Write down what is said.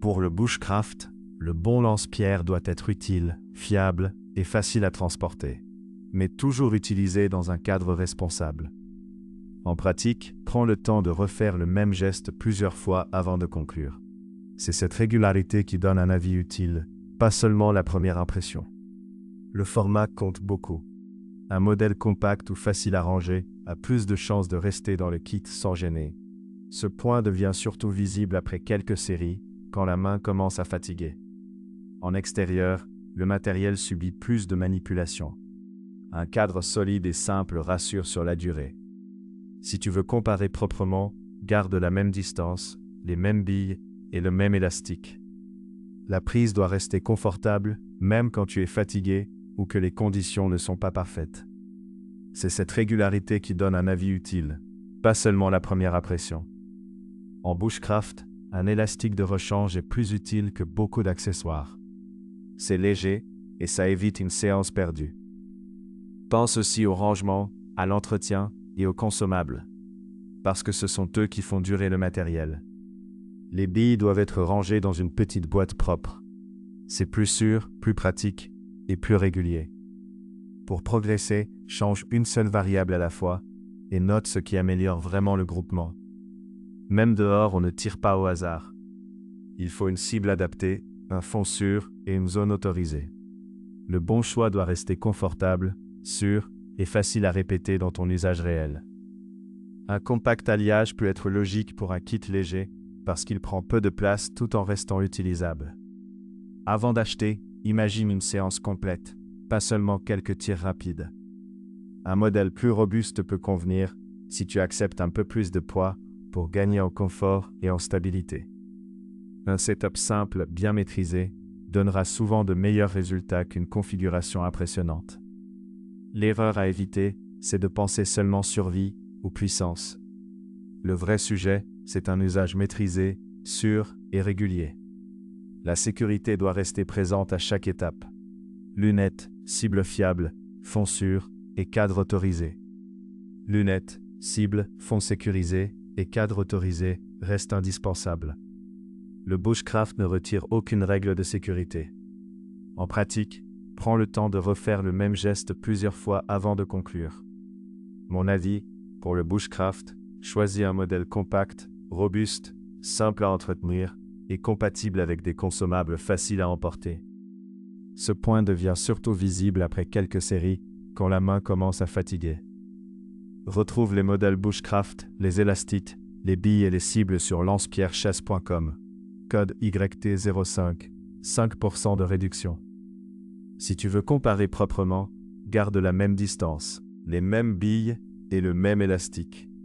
Pour le bushcraft, le bon lance-pierre doit être utile, fiable et facile à transporter, mais toujours utilisé dans un cadre responsable. En pratique, prends le temps de refaire le même geste plusieurs fois avant de conclure. C'est cette régularité qui donne un avis utile, pas seulement la première impression. Le format compte beaucoup. Un modèle compact ou facile à ranger a plus de chances de rester dans le kit sans gêner. Ce point devient surtout visible après quelques séries, quand la main commence à fatiguer. En extérieur, le matériel subit plus de manipulations. Un cadre solide et simple rassure sur la durée. Si tu veux comparer proprement, garde la même distance, les mêmes billes et le même élastique. La prise doit rester confortable, même quand tu es fatigué ou que les conditions ne sont pas parfaites. C'est cette régularité qui donne un avis utile, pas seulement la première impression. En bushcraft, un élastique de rechange est plus utile que beaucoup d'accessoires. C'est léger et ça évite une séance perdue. Pense aussi au rangement, à l'entretien et aux consommables, parce que ce sont eux qui font durer le matériel. Les billes doivent être rangées dans une petite boîte propre. C'est plus sûr, plus pratique et plus régulier. Pour progresser, change une seule variable à la fois et note ce qui améliore vraiment le groupement. Même dehors, on ne tire pas au hasard. Il faut une cible adaptée, un fond sûr et une zone autorisée. Le bon choix doit rester confortable, sûr et facile à répéter dans ton usage réel. Un compact alliage peut être logique pour un kit léger parce qu'il prend peu de place tout en restant utilisable. Avant d'acheter, imagine une séance complète, pas seulement quelques tirs rapides. Un modèle plus robuste peut convenir si tu acceptes un peu plus de poids pour gagner en confort et en stabilité. Un setup simple, bien maîtrisé, donnera souvent de meilleurs résultats qu'une configuration impressionnante. L'erreur à éviter, c'est de penser seulement survie ou puissance. Le vrai sujet, c'est un usage maîtrisé, sûr et régulier. La sécurité doit rester présente à chaque étape. Lunettes, cible fiable, fond sûr et cadre autorisé. Lunettes, cible, fond sécurisé et cadre autorisé restent indispensables. Le bushcraft ne retire aucune règle de sécurité. En pratique, prends le temps de refaire le même geste plusieurs fois avant de conclure. Mon avis, pour le bushcraft, choisis un modèle compact, robuste, simple à entretenir et compatible avec des consommables faciles à emporter. Ce point devient surtout visible après quelques séries, quand la main commence à fatiguer. Retrouve les modèles bushcraft, les élastites, les billes et les cibles sur lancepierrechesse.com. Code YT05, 5% de réduction. Si tu veux comparer proprement, garde la même distance, les mêmes billes et le même élastique.